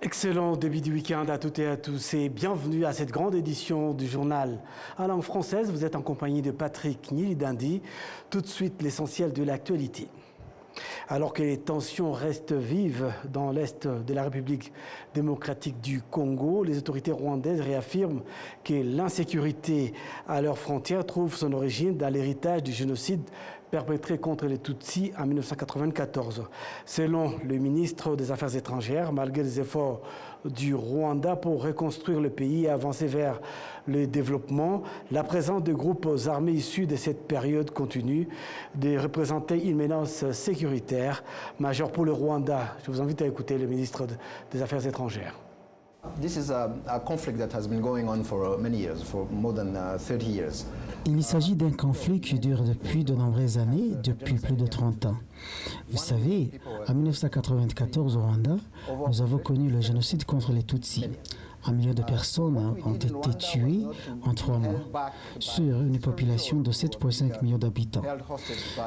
Excellent début du week-end à toutes et à tous et bienvenue à cette grande édition du journal en langue française. Vous êtes en compagnie de Patrick Nilidandi. Tout de suite, l'essentiel de l'actualité. Alors que les tensions restent vives dans l'est de la République démocratique du Congo, les autorités rwandaises réaffirment que l'insécurité à leurs frontières trouve son origine dans l'héritage du génocide perpétré contre les Tutsis en 1994. Selon le ministre des Affaires étrangères, malgré les efforts du Rwanda pour reconstruire le pays et avancer vers le développement, la présence de groupes armés issus de cette période continue de représenter une menace sécuritaire majeure pour le Rwanda. Je vous invite à écouter le ministre des Affaires étrangères. This is a conflict that has been going on for many years, for more than 30 years. Il s'agit d'un conflit qui dure depuis de nombreuses années, depuis plus de 30 ans. Vous savez, en 1994 au Rwanda, nous avons connu le génocide contre les Tutsis. 1 million de personnes ont été tuées en 3 mois sur une population de 7,5 millions d'habitants.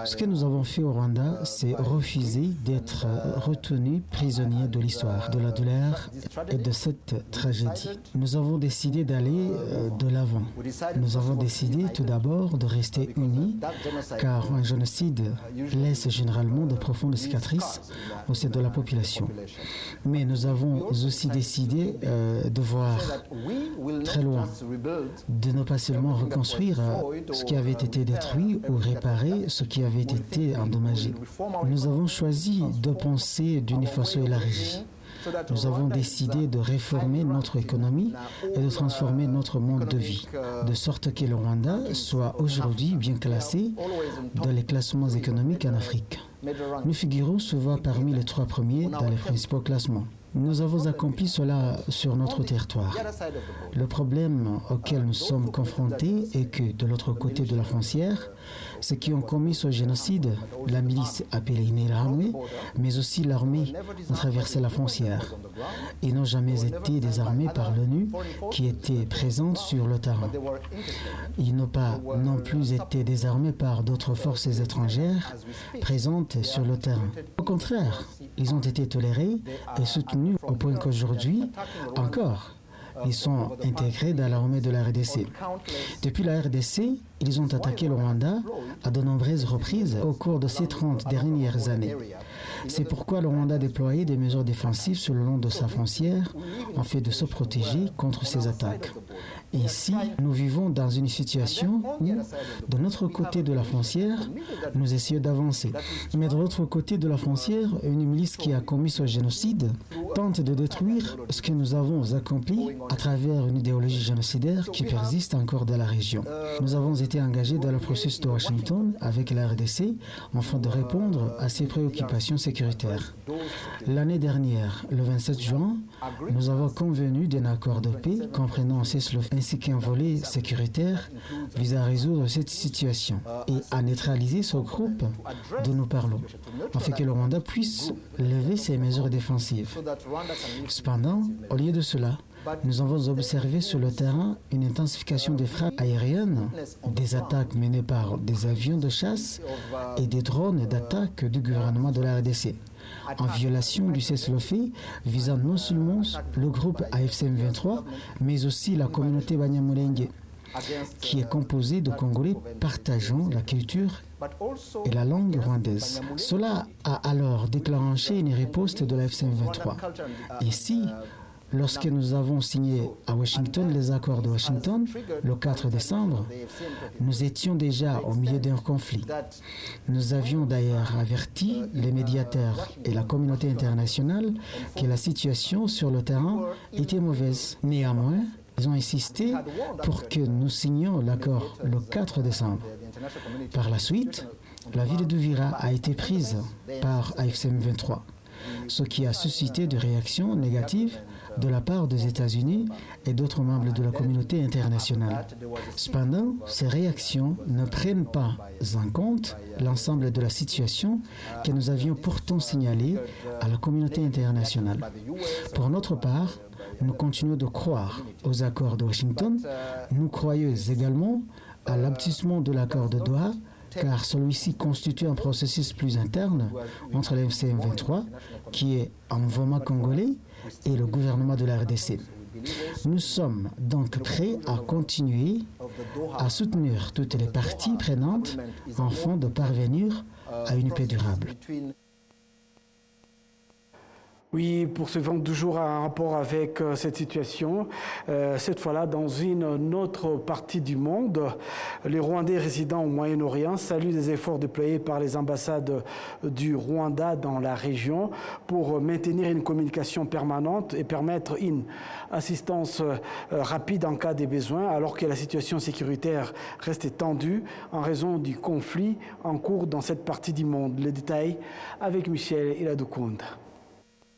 Ce que nous avons fait au Rwanda, c'est refuser d'être retenus prisonniers de l'histoire, de la douleur et de cette tragédie. Nous avons décidé d'aller de l'avant. Nous avons décidé tout d'abord de rester unis, car un génocide laisse généralement de profondes cicatrices au sein de la population. Mais nous avons aussi décidé de voir très loin, de ne pas seulement reconstruire ce qui avait été détruit ou réparer ce qui avait été endommagé. Nous avons choisi de penser d'une façon élargie. Nous avons décidé de réformer notre économie et de transformer notre mode de vie, de sorte que le Rwanda soit aujourd'hui bien classé dans les classements économiques en Afrique. Nous figurons souvent parmi les 3 premiers dans les principaux classements. Nous avons accompli cela sur notre territoire. Le problème auquel nous sommes confrontés est que de l'autre côté de la frontière, ceux qui ont commis ce génocide, la milice appelée Interahamwe, mais aussi l'armée, ont traversé la frontière. Ils n'ont jamais été désarmés par l'ONU qui était présente sur le terrain. Ils n'ont pas non plus été désarmés par d'autres forces étrangères présentes sur le terrain. Au contraire, ils ont été tolérés et soutenus au point qu'aujourd'hui, encore, ils sont intégrés dans l'armée de la RDC. Depuis la RDC, ils ont attaqué le Rwanda à de nombreuses reprises au cours de ces 30 dernières années. C'est pourquoi le Rwanda a déployé des mesures défensives sur le long de sa frontière en fait de se protéger contre ces attaques. Ici, nous vivons dans une situation où, de notre côté de la frontière, nous essayons d'avancer. Mais de l'autre côté de la frontière, une milice qui a commis ce génocide tente de détruire ce que nous avons accompli à travers une idéologie génocidaire qui persiste encore dans la région. Nous avons été engagés dans le processus de Washington avec la RDC afin de répondre à ces préoccupations sécuritaires. L'année dernière, le 27 juin, nous avons convenu d'un accord de paix comprenant un cessez-le-feu ainsi qu'un volet sécuritaire visant à résoudre cette situation et à neutraliser ce groupe dont nous parlons, afin que le Rwanda puisse lever ses mesures défensives. Cependant, au lieu de cela, nous avons observé sur le terrain une intensification des frappes aériennes, des attaques menées par des avions de chasse et des drones d'attaque du gouvernement de la RDC, en violation du cessez-le-feu visant non seulement le groupe AFC M23, mais aussi la communauté Banyamulenge, qui est composée de Congolais partageant la culture et la langue rwandaise. Cela a alors déclenché une riposte de la AFC M23. Ici, lorsque nous avons signé à Washington les accords de Washington, le 4 décembre, nous étions déjà au milieu d'un conflit. Nous avions d'ailleurs averti les médiateurs et la communauté internationale que la situation sur le terrain était mauvaise. Néanmoins, ils ont insisté pour que nous signions l'accord le 4 décembre. Par la suite, la ville d'Uvira a été prise par AFC M23, ce qui a suscité des réactions négatives de la part des États-Unis et d'autres membres de la communauté internationale. Cependant, ces réactions ne prennent pas en compte l'ensemble de la situation que nous avions pourtant signalée à la communauté internationale. Pour notre part, nous continuons de croire aux accords de Washington. Nous croyons également à l'aboutissement de l'accord de Doha car celui-ci constitue un processus plus interne entre le FCM23, qui est un mouvement congolais, et le gouvernement de la RDC. Nous sommes donc prêts à continuer à soutenir toutes les parties prenantes afin de parvenir à une paix durable. Oui, poursuivons toujours un rapport avec cette situation. Cette fois-là, dans une autre partie du monde, les Rwandais résidant au Moyen-Orient saluent les efforts déployés par les ambassades du Rwanda dans la région pour maintenir une communication permanente et permettre une assistance rapide en cas de besoin, alors que la situation sécuritaire reste tendue en raison du conflit en cours dans cette partie du monde. Les détails avec Michel Iladoukound.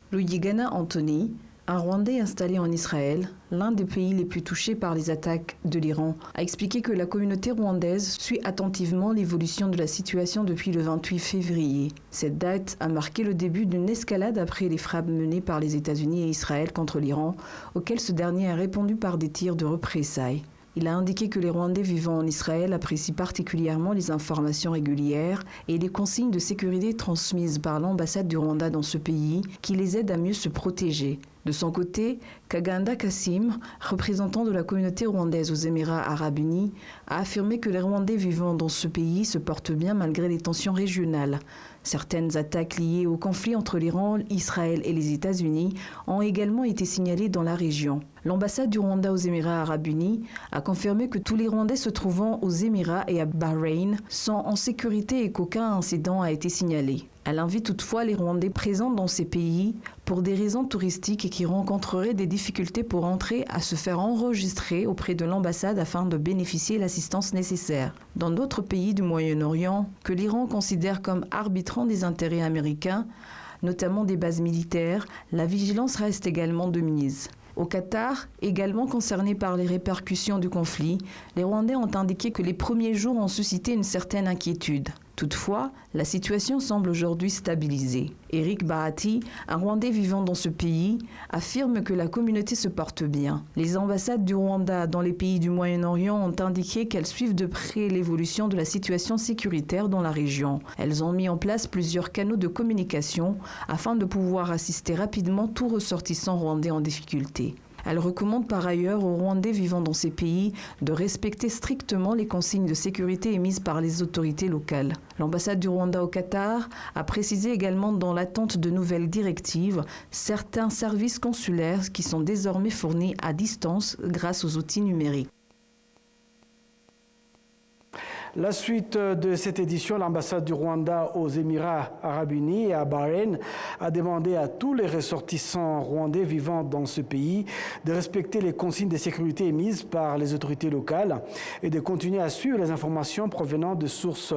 Ruyigana Anthony, un Rwandais installé en Israël, l'un des pays les plus touchés par les attaques de l'Iran, a expliqué que la communauté rwandaise suit attentivement l'évolution de la situation depuis le 28 février. Cette date a marqué le début d'une escalade après les frappes menées par les États-Unis et Israël contre l'Iran, auxquelles ce dernier a répondu par des tirs de représailles. Il a indiqué que les Rwandais vivant en Israël apprécient particulièrement les informations régulières et les consignes de sécurité transmises par l'ambassade du Rwanda dans ce pays qui les aident à mieux se protéger. De son côté, Kaganda Kassim, représentant de la communauté rwandaise aux Émirats arabes unis, a affirmé que les Rwandais vivant dans ce pays se portent bien malgré les tensions régionales. Certaines attaques liées au conflit entre l'Iran, Israël et les États-Unis ont également été signalées dans la région. L'ambassade du Rwanda aux Émirats arabes unis a confirmé que tous les Rwandais se trouvant aux Émirats et à Bahreïn sont en sécurité et qu'aucun incident a été signalé. Elle invite toutefois les Rwandais présents dans ces pays pour des raisons touristiques et qui rencontreraient des difficultés pour entrer à se faire enregistrer auprès de l'ambassade afin de bénéficier de l'assistance nécessaire. Dans d'autres pays du Moyen-Orient, que l'Iran considère comme arbitrant des intérêts américains, notamment des bases militaires, la vigilance reste également de mise. Au Qatar, également concerné par les répercussions du conflit, les Rwandais ont indiqué que les premiers jours ont suscité une certaine inquiétude. Toutefois, la situation semble aujourd'hui stabilisée. Eric Bahati, un Rwandais vivant dans ce pays, affirme que la communauté se porte bien. Les ambassades du Rwanda dans les pays du Moyen-Orient ont indiqué qu'elles suivent de près l'évolution de la situation sécuritaire dans la région. Elles ont mis en place plusieurs canaux de communication afin de pouvoir assister rapidement tout ressortissant rwandais en difficulté. Elle recommande par ailleurs aux Rwandais vivant dans ces pays de respecter strictement les consignes de sécurité émises par les autorités locales. L'ambassade du Rwanda au Qatar a précisé également dans l'attente de nouvelles directives certains services consulaires qui sont désormais fournis à distance grâce aux outils numériques. La suite de cette édition, l'ambassade du Rwanda aux Émirats arabes unis et à Bahreïn a demandé à tous les ressortissants rwandais vivant dans ce pays de respecter les consignes de sécurité émises par les autorités locales et de continuer à suivre les informations provenant de sources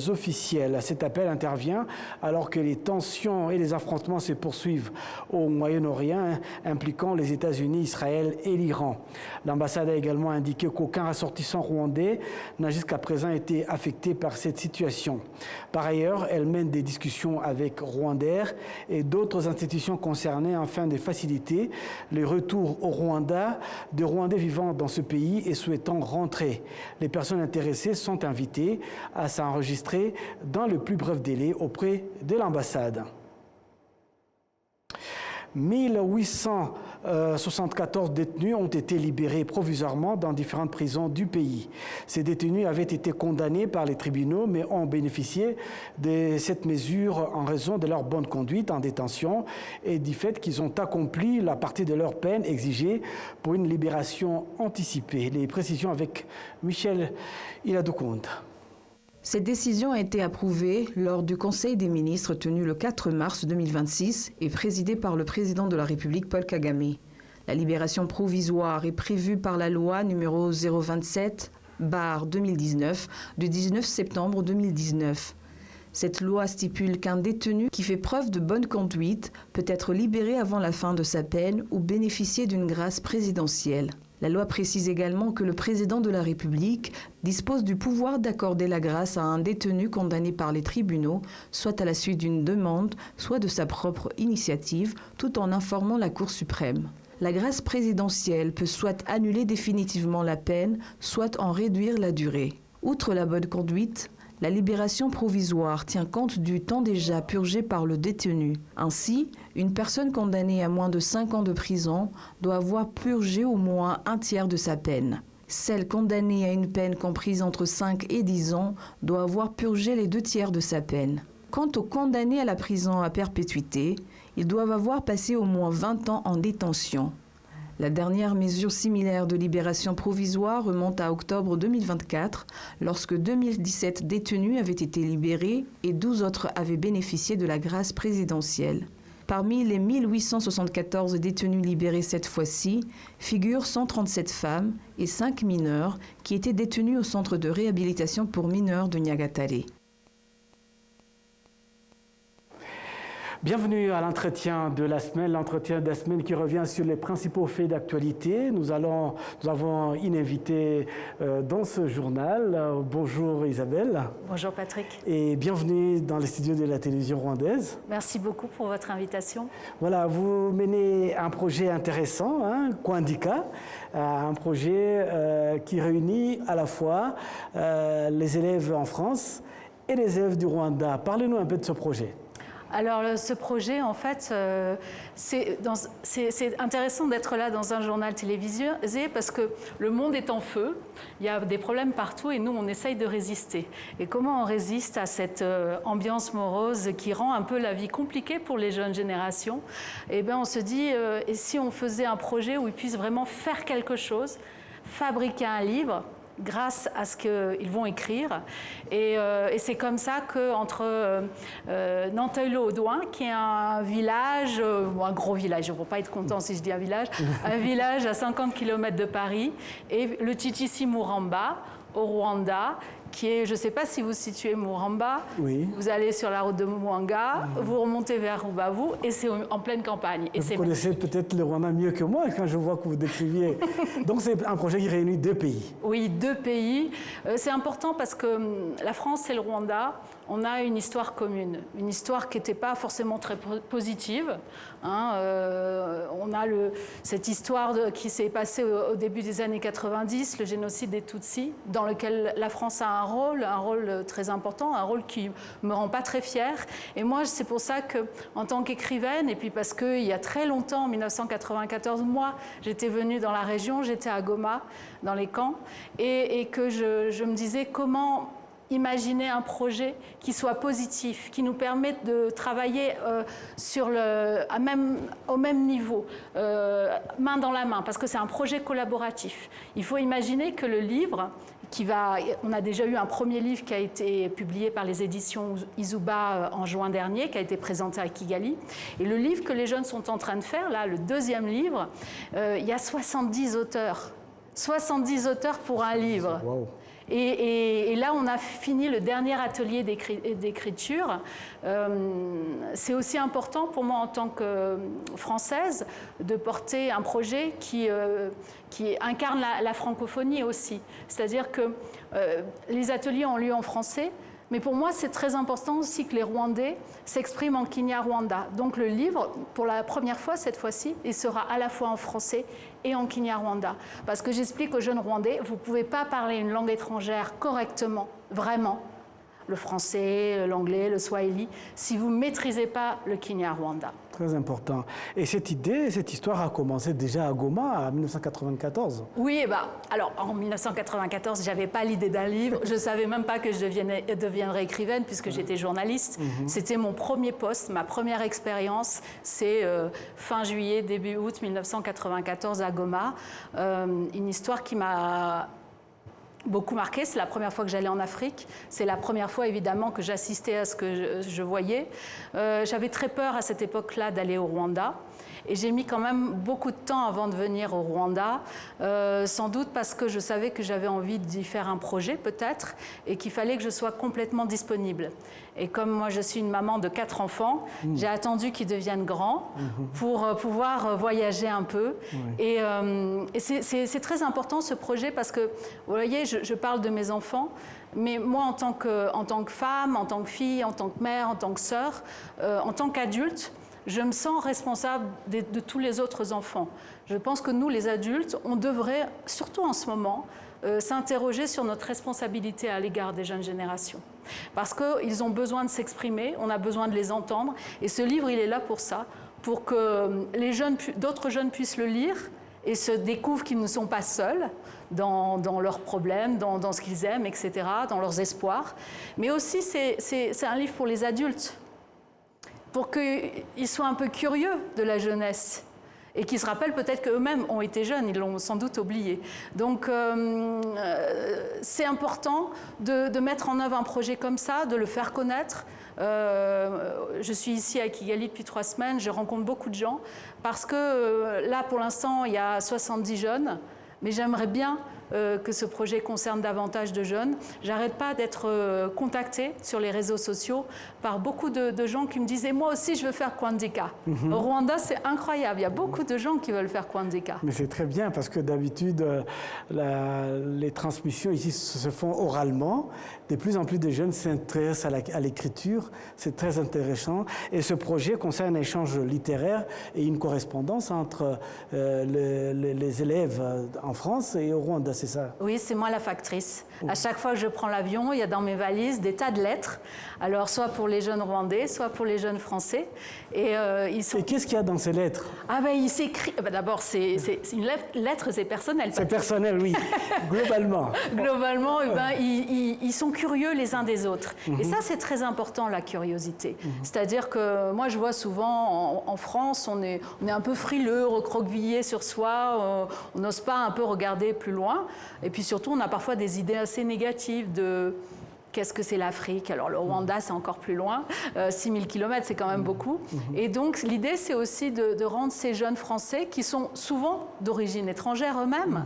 officielles. Cet appel intervient alors que les tensions et les affrontements se poursuivent au Moyen-Orient, impliquant les États-Unis, Israël et l'Iran. L'ambassade a également indiqué qu'aucun ressortissant rwandais n'a jusqu'à présent été affecté par cette situation. Par ailleurs, elle mène des discussions avec Rwandair et d'autres institutions concernées afin de faciliter le retour au Rwanda de Rwandais vivant dans ce pays et souhaitant rentrer. Les personnes intéressées sont invitées à s'enregistrer dans le plus bref délai auprès de l'ambassade. 1874 détenus ont été libérés provisoirement dans différentes prisons du pays. Ces détenus avaient été condamnés par les tribunaux mais ont bénéficié de cette mesure en raison de leur bonne conduite en détention et du fait qu'ils ont accompli la partie de leur peine exigée pour une libération anticipée. Les précisions avec Michel Iladoukound. Cette décision a été approuvée lors du Conseil des ministres tenu le 4 mars 2026 et présidé par le président de la République Paul Kagame. La libération provisoire est prévue par la loi numéro 027/2019 du 19 septembre 2019. Cette loi stipule qu'un détenu qui fait preuve de bonne conduite peut être libéré avant la fin de sa peine ou bénéficier d'une grâce présidentielle. La loi précise également que le président de la République dispose du pouvoir d'accorder la grâce à un détenu condamné par les tribunaux, soit à la suite d'une demande, soit de sa propre initiative, tout en informant la Cour suprême. La grâce présidentielle peut soit annuler définitivement la peine, soit en réduire la durée. Outre la bonne conduite, La libération provisoire tient compte du temps déjà purgé par le détenu. Ainsi, une personne condamnée à moins de 5 ans de prison doit avoir purgé au moins un tiers de sa peine. Celle condamnée à une peine comprise entre 5 et 10 ans doit avoir purgé les 2 tiers de sa peine. Quant aux condamnés à la prison à perpétuité, ils doivent avoir passé au moins 20 ans en détention. La dernière mesure similaire de libération provisoire remonte à octobre 2024, lorsque 2017 détenus avaient été libérés et 12 autres avaient bénéficié de la grâce présidentielle. Parmi les 1874 détenus libérés cette fois-ci, figurent 137 femmes et 5 mineurs qui étaient détenus au centre de réhabilitation pour mineurs de Niagatare. Bienvenue à l'entretien de la semaine qui revient sur les principaux faits d'actualité. Nous avons une invitée dans ce journal. Bonjour Isabelle. Bonjour Patrick. Et bienvenue dans les studios de la télévision rwandaise. Merci beaucoup pour votre invitation. Voilà, vous menez un projet intéressant, Kwandika, un projet qui réunit à la fois les élèves en France et les élèves du Rwanda. Parlez-nous un peu de ce projet. Alors ce projet, en fait, c'est intéressant d'être là dans un journal télévisé parce que le monde est en feu, il y a des problèmes partout et nous, on essaye de résister. Et comment on résiste à cette ambiance morose qui rend un peu la vie compliquée pour les jeunes générations? Eh bien, on se dit, et si on faisait un projet où ils puissent vraiment faire quelque chose, fabriquer un livre grâce à ce qu'ils vont écrire. Et c'est comme ça qu'entre Nanteuil-le-Haudouin, qui est un village, un gros village, ils ne vont pas être contents si je dis un village à 50 km de Paris, et le Titissi-Muramba, au Rwanda, qui est, je ne sais pas si vous situez Muramba, oui. Vous allez sur la route de Mwanga, vous remontez vers Rubavu et c'est en pleine campagne. Et vous connaissez peut-être le Rwanda mieux que moi quand je vois que vous décriviez. Donc c'est un projet qui réunit 2 pays. Oui, 2 pays. C'est important parce que la France et le Rwanda, on a une histoire commune, une histoire qui n'était pas forcément très positive. On a cette histoire qui s'est passée au début des années 90, le génocide des Tutsis, dans lequel la France a un rôle très important, un rôle qui ne me rend pas très fière. Et moi, c'est pour ça qu'en tant qu'écrivaine, et puis parce qu'il y a très longtemps, en 1994, moi, j'étais venue dans la région, j'étais à Goma, dans les camps, et que je me disais comment imaginer un projet qui soit positif, qui nous permette de travailler au même niveau, main dans la main, parce que c'est un projet collaboratif. Il faut imaginer que le livre, on a déjà eu un premier livre qui a été publié par les éditions Izuba en juin dernier, qui a été présenté à Kigali. Et le livre que les jeunes sont en train de faire, là, le 2e livre, il y a 70 auteurs. 70 auteurs pour un livre. Wow. Et là, on a fini le dernier atelier d'écriture. C'est aussi important pour moi, en tant que Française, de porter un projet qui incarne la francophonie aussi. C'est-à-dire que les ateliers ont lieu en français, mais pour moi, c'est très important aussi que les Rwandais s'expriment en Kinyarwanda. Donc le livre, pour la première fois cette fois-ci, il sera à la fois en français et en Kinyarwanda. Parce que j'explique aux jeunes Rwandais, vous ne pouvez pas parler une langue étrangère correctement, vraiment, le français, l'anglais, le swahili, si vous ne maîtrisez pas le Kinyarwanda. Très important. Et cette idée, cette histoire a commencé déjà à Goma, en 1994. Oui, alors en 1994, je n'avais pas l'idée d'un livre. Je ne savais même pas que je deviendrais écrivaine puisque j'étais journaliste. C'était mon premier poste, ma première expérience. C'est fin juillet, début août 1994 à Goma. Une histoire qui m'a beaucoup marqué. C'est la première fois que j'allais en Afrique. C'est la première fois, évidemment, que j'assistais à ce que je voyais. J'avais très peur à cette époque-là d'aller au Rwanda. Et j'ai mis quand même beaucoup de temps avant de venir au Rwanda, sans doute parce que je savais que j'avais envie d'y faire un projet peut-être et qu'il fallait que je sois complètement disponible. Et comme moi je suis une maman de 4 enfants, j'ai attendu qu'ils deviennent grands pour pouvoir voyager un peu. Et c'est très important ce projet parce que, vous voyez, je parle de mes enfants, mais moi en tant que femme, en tant que fille, en tant que mère, en tant que sœur, en tant qu'adulte, je me sens responsable de tous les autres enfants. Je pense que nous, les adultes, on devrait, surtout en ce moment, s'interroger sur notre responsabilité à l'égard des jeunes générations. Parce qu'ils ont besoin de s'exprimer, on a besoin de les entendre. Et ce livre, il est là pour ça, pour que d'autres jeunes puissent le lire et se découvrent qu'ils ne sont pas seuls dans leurs problèmes, dans ce qu'ils aiment, etc., dans leurs espoirs. Mais aussi, c'est un livre pour les adultes, pour qu'ils soient un peu curieux de la jeunesse et qu'ils se rappellent peut-être qu'eux-mêmes ont été jeunes, ils l'ont sans doute oublié. Donc, c'est important de mettre en œuvre un projet comme ça, de le faire connaître. Je suis ici à Kigali depuis 3 semaines, je rencontre beaucoup de gens, parce que là, pour l'instant, il y a 70 jeunes, mais j'aimerais bien que ce projet concerne davantage de jeunes. J'arrête pas d'être contactée sur les réseaux sociaux par beaucoup de gens qui me disaient « Moi aussi, je veux faire Kwandika ». Au Rwanda, c'est incroyable. Il y a beaucoup de gens qui veulent faire Kwandika. Mais c'est très bien parce que d'habitude, les transmissions ici se font oralement. De plus en plus de jeunes s'intéressent à l'écriture. C'est très intéressant. Et ce projet concerne un échange littéraire et une correspondance entre les élèves en France et au Rwanda. C'est ça? Oui, c'est moi la factrice. À chaque fois que je prends l'avion, il y a dans mes valises des tas de lettres. Alors, soit pour les jeunes rwandais, soit pour les jeunes français. Et qu'est-ce qu'il y a dans ces lettres? Il s'écrit... D'abord, c'est une lettre, c'est personnel. C'est personnel, oui. Globalement. Globalement, ils sont curieux les uns des autres. Et ça, c'est très important, la curiosité. C'est-à-dire que moi, je vois souvent en France, on est un peu frileux, recroquevillé sur soi. On n'ose pas un peu regarder plus loin. Et puis surtout, on a parfois des idées assez négatives de... Qu'est-ce que c'est l'Afrique? Alors le Rwanda, c'est encore plus loin. 6000 km, c'est quand même beaucoup. Et donc l'idée, c'est aussi de rendre ces jeunes Français, qui sont souvent d'origine étrangère eux-mêmes,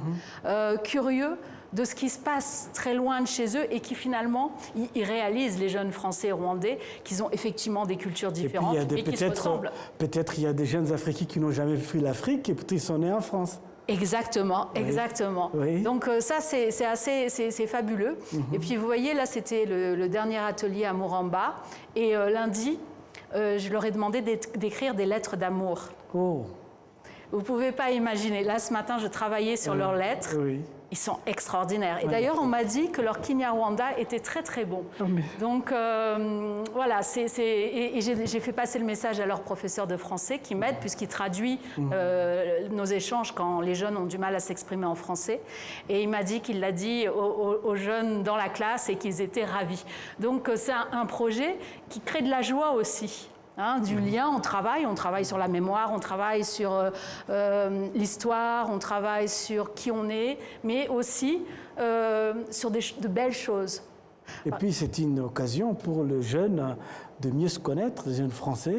curieux de ce qui se passe très loin de chez eux et qui finalement, ils réalisent, les jeunes Français et Rwandais, qu'ils ont effectivement des cultures différentes et qui se ressemblent. Peut-être il y a des jeunes Africains qui n'ont jamais fui l'Afrique et peut-être ils sont nés en France. Exactement, exactement. Oui. Donc ça, c'est fabuleux. Et puis vous voyez, là, c'était le dernier atelier à Muramba. Et lundi, je leur ai demandé d'écrire des lettres d'amour. Oh. Vous ne pouvez pas imaginer. Là, ce matin, je travaillais sur leurs lettres. Oui. Ils sont extraordinaires. Et d'ailleurs, on m'a dit que leur Kinyarwanda était très, très bon. Oh, mais... Donc, voilà. Et j'ai fait passer le message à leur professeur de français qui m'aide, puisqu'il traduit nos échanges quand les jeunes ont du mal à s'exprimer en français. Et il m'a dit qu'il l'a dit aux jeunes dans la classe et qu'ils étaient ravis. Donc, c'est un projet qui crée de la joie aussi. Du lien, on travaille sur la mémoire, on travaille sur l'histoire, on travaille sur qui on est, mais aussi sur de belles choses. Et puis c'est une occasion pour les jeunes de mieux se connaître, les jeunes Français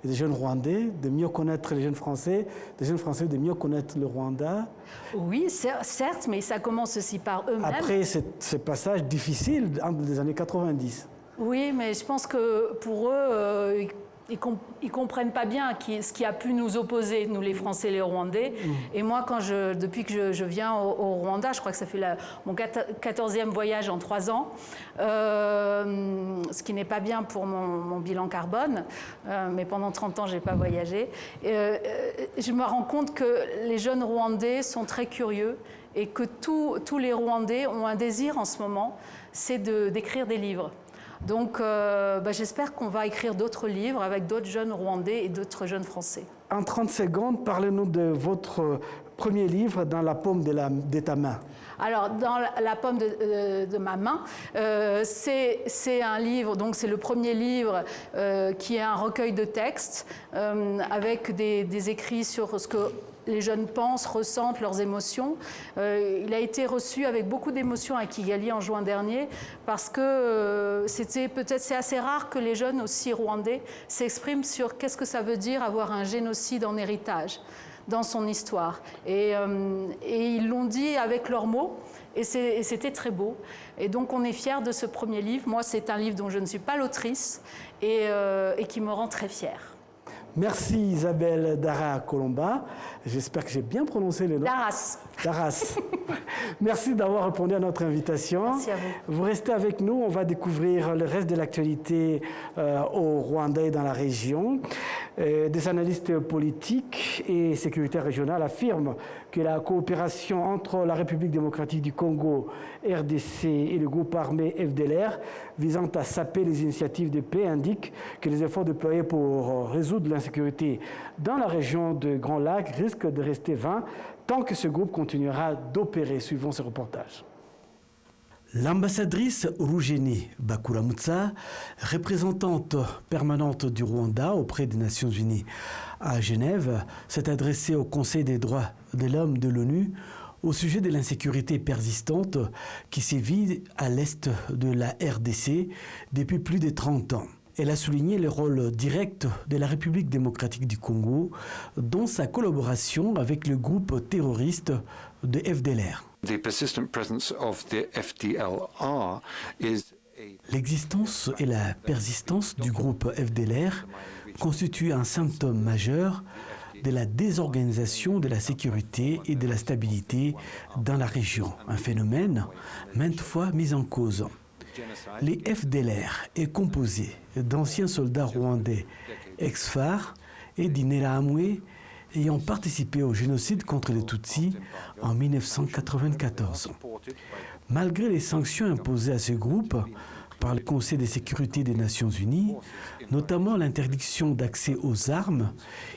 et les jeunes Rwandais, de mieux connaître les jeunes Français, les jeunes Français de mieux connaître le Rwanda. Oui, certes, mais ça commence aussi par eux-mêmes. Après ce passage difficile des années 90. Oui, mais je pense que pour eux... Ils comprennent pas bien ce qui a pu nous opposer, nous les Français et les Rwandais. Et moi, depuis que je viens au Rwanda, je crois que ça fait mon 14e voyage en 3 ans, ce qui n'est pas bien pour mon bilan carbone, mais pendant 30 ans, j'ai pas voyagé. Je me rends compte que les jeunes Rwandais sont très curieux et que tous les Rwandais ont un désir en ce moment, c'est d'écrire des livres. Donc, j'espère qu'on va écrire d'autres livres avec d'autres jeunes Rwandais et d'autres jeunes Français. En 30 secondes, parlez-nous de votre premier livre, Dans la paume de ta main. Alors, Dans la paume de ma main, c'est un livre, donc c'est le premier livre qui est un recueil de textes avec des écrits sur ce que les jeunes pensent, ressentent leurs émotions. Il a été reçu avec beaucoup d'émotions à Kigali en juin dernier parce que c'est assez rare que les jeunes aussi rwandais s'expriment sur qu'est-ce que ça veut dire avoir un génocide en héritage dans son histoire. Et ils l'ont dit avec leurs mots. Et c'était très beau. Et donc, on est fiers de ce premier livre. Moi, c'est un livre dont je ne suis pas l'autrice et qui me rend très fière. Merci Isabelle Dara Kolomba. J'espère que j'ai bien prononcé le nom. Daras. Merci d'avoir répondu à notre invitation. Merci à vous. Vous restez avec nous. On va découvrir le reste de l'actualité au Rwanda et dans la région. Des analystes politiques et sécuritaires régionaux affirment que la coopération entre la République démocratique du Congo, RDC, et le groupe armé FDLR visant à saper les initiatives de paix indiquent que les efforts déployés pour résoudre l'insécurité dans la région de Grand Lac risquent de rester vains tant que ce groupe continuera d'opérer, suivant ce reportage. L'ambassadrice Rugeni Bakuramutsa, représentante permanente du Rwanda auprès des Nations Unies à Genève, s'est adressée au Conseil des droits de l'homme de l'ONU au sujet de l'insécurité persistante qui sévit à l'est de la RDC depuis plus de 30 ans. Elle a souligné le rôle direct de la République démocratique du Congo dans sa collaboration avec le groupe terroriste de FDLR. L'existence et la persistance du groupe FDLR constituent un symptôme majeur de la désorganisation de la sécurité et de la stabilité dans la région, un phénomène maintes fois mis en cause. Les FDLR est composé d'anciens soldats rwandais ex-FAR et d'Interahamwe ayant participé au génocide contre les Tutsis en 1994. Malgré les sanctions imposées à ce groupe par le Conseil de sécurité des Nations Unies, notamment l'interdiction d'accès aux armes,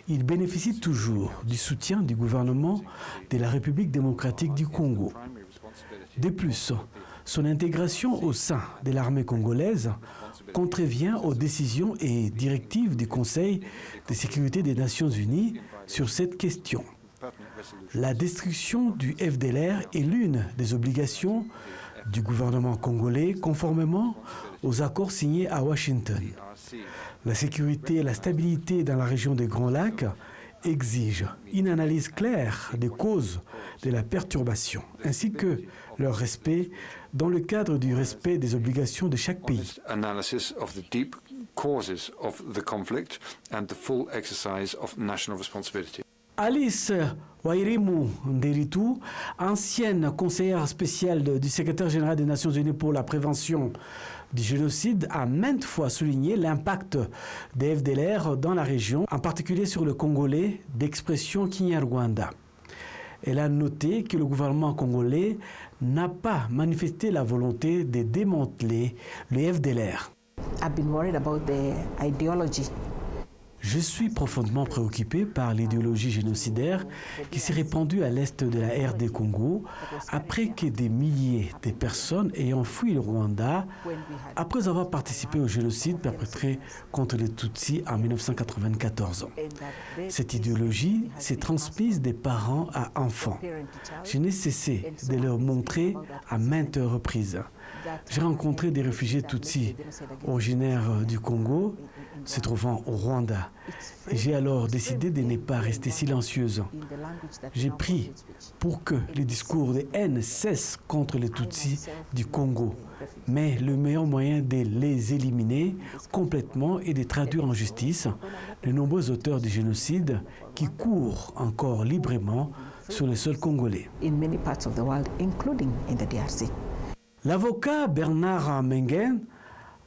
il bénéficie toujours du soutien du gouvernement de la République démocratique du Congo. De plus, son intégration au sein de l'armée congolaise contrevient aux décisions et directives du Conseil de sécurité des Nations Unies sur cette question. La destruction du FDLR est l'une des obligations du gouvernement congolais conformément aux accords signés à Washington. La sécurité et la stabilité dans la région des Grands Lacs exigent une analyse claire des causes de la perturbation, ainsi que leur respect dans le cadre du respect des obligations de chaque pays. Alice Wairimu Nderitu, ancienne conseillère spéciale du secrétaire général des Nations Unies pour la prévention du génocide, a maintes fois souligné l'impact des FDLR dans la région, en particulier sur le Congolais d'expression Kinyarwanda. Elle a noté que le gouvernement congolais n'a pas manifesté la volonté de démanteler le FDLR. Je suis profondément préoccupé par l'idéologie génocidaire qui s'est répandue à l'est de la RD Congo après que des milliers de personnes ayant fui le Rwanda après avoir participé au génocide perpétré contre les Tutsis en 1994. Cette idéologie s'est transmise des parents à enfants. Je n'ai cessé de leur montrer à maintes reprises. J'ai rencontré des réfugiés Tutsis originaires du Congo se trouvant au Rwanda. Et j'ai alors décidé de ne pas rester silencieuse. J'ai prié pour que les discours de haine cessent contre les Tutsis du Congo. Mais le meilleur moyen de les éliminer complètement est de traduire en justice les nombreux auteurs du génocide qui courent encore librement sur le sol congolais. L'avocat Bernard Mengen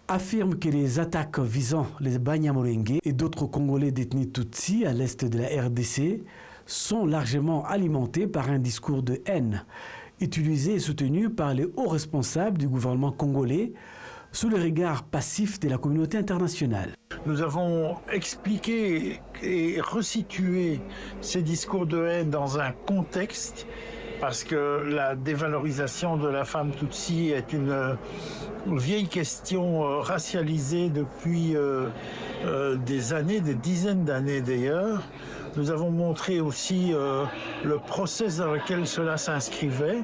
affirme que les attaques visant les Banyamulenge et d'autres Congolais détenus Tutsis à l'est de la RDC sont largement alimentées par un discours de haine, utilisé et soutenu par les hauts responsables du gouvernement congolais sous le regard passif de la communauté internationale. Nous avons expliqué et resitué ces discours de haine dans un contexte parce que la dévalorisation de la femme Tutsi est une vieille question racialisée depuis des années, des dizaines d'années d'ailleurs. Nous avons montré aussi le process dans lequel cela s'inscrivait.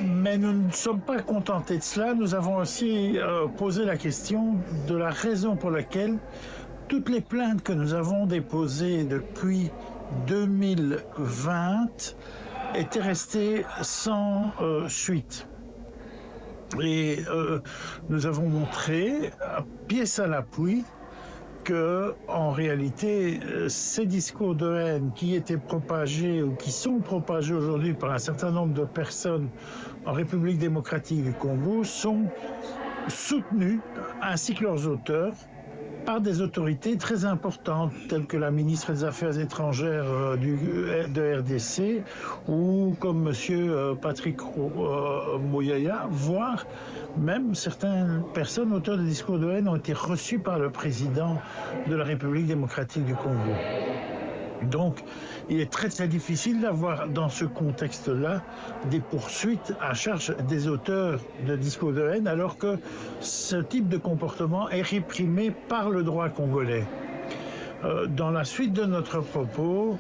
Mais nous ne sommes pas contentés de cela. Nous avons aussi posé la question de la raison pour laquelle toutes les plaintes que nous avons déposées depuis 2020 étaient restées sans suite. Et nous avons montré, pièce à l'appui, que en réalité, ces discours de haine qui étaient propagés ou qui sont propagés aujourd'hui par un certain nombre de personnes en République démocratique du Congo sont soutenus, ainsi que leurs auteurs, par des autorités très importantes, telles que la ministre des Affaires étrangères de RDC, ou comme M. Patrick Mouyaya, voire même certaines personnes auteurs de discours de haine ont été reçues par le président de la République démocratique du Congo. Donc, il est très très difficile d'avoir dans ce contexte-là des poursuites à charge des auteurs de discours de haine, alors que ce type de comportement est réprimé par le droit congolais. Dans la suite de notre propos,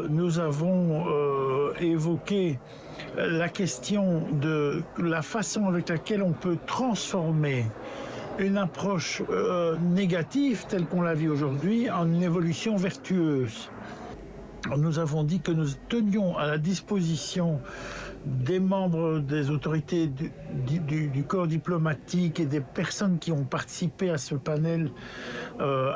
nous avons évoqué la question de la façon avec laquelle on peut transformer une approche négative telle qu'on la vit aujourd'hui en une évolution vertueuse. Nous avons dit que nous tenions à la disposition des membres des autorités du corps diplomatique et des personnes qui ont participé à ce panel,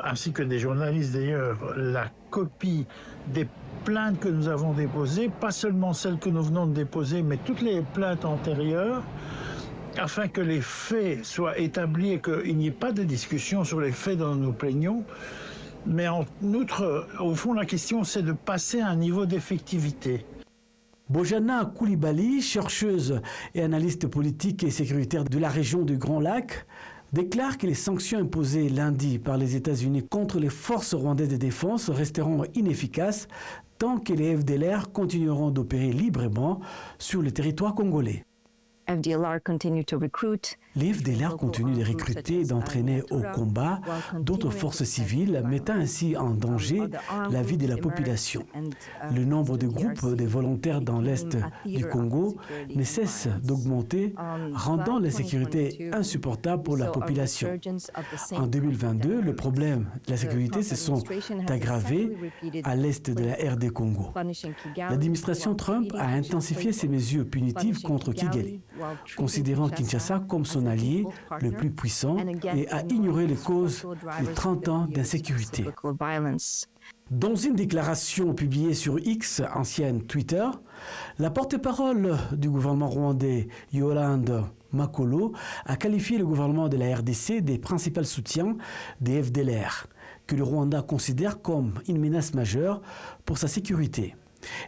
ainsi que des journalistes d'ailleurs, la copie des plaintes que nous avons déposées, pas seulement celles que nous venons de déposer, mais toutes les plaintes antérieures, afin que les faits soient établis et qu'il n'y ait pas de discussion sur les faits dont nous plaignons. Mais en outre, au fond, la question, c'est de passer à un niveau d'effectivité. Bojana Koulibaly, chercheuse et analyste politique et sécuritaire de la région du Grand Lac, déclare que les sanctions imposées lundi par les États-Unis contre les forces rwandaises de défense resteront inefficaces tant que les FDLR continueront d'opérer librement sur le territoire congolais. Les FDLR continuent de recruter et d'entraîner au combat d'autres forces civiles, mettant ainsi en danger la vie de la population. Le nombre de groupes de volontaires dans l'est du Congo ne cesse d'augmenter, rendant la sécurité insupportable pour la population. En 2022, le problème de la sécurité se sont aggravés à l'est de la RD Congo. L'administration Trump a intensifié ses mesures punitives contre Kigali, considérant Kinshasa comme son allié le plus puissant et a ignoré les causes de 30 ans d'insécurité. Dans une déclaration publiée sur X, ancienne Twitter, la porte-parole du gouvernement rwandais, Yolande Makolo, a qualifié le gouvernement de la RDC des principaux soutiens des FDLR, que le Rwanda considère comme une menace majeure pour sa sécurité.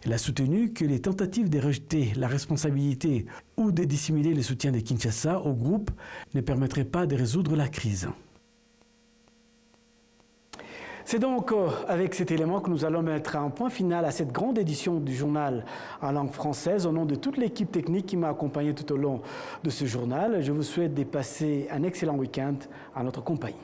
Elle a soutenu que les tentatives de rejeter la responsabilité ou de dissimuler le soutien de Kinshasa au groupe ne permettraient pas de résoudre la crise. C'est donc avec cet élément que nous allons mettre un point final à cette grande édition du journal en langue française. Au nom de toute l'équipe technique qui m'a accompagné tout au long de ce journal, je vous souhaite de passer un excellent week-end en notre compagnie.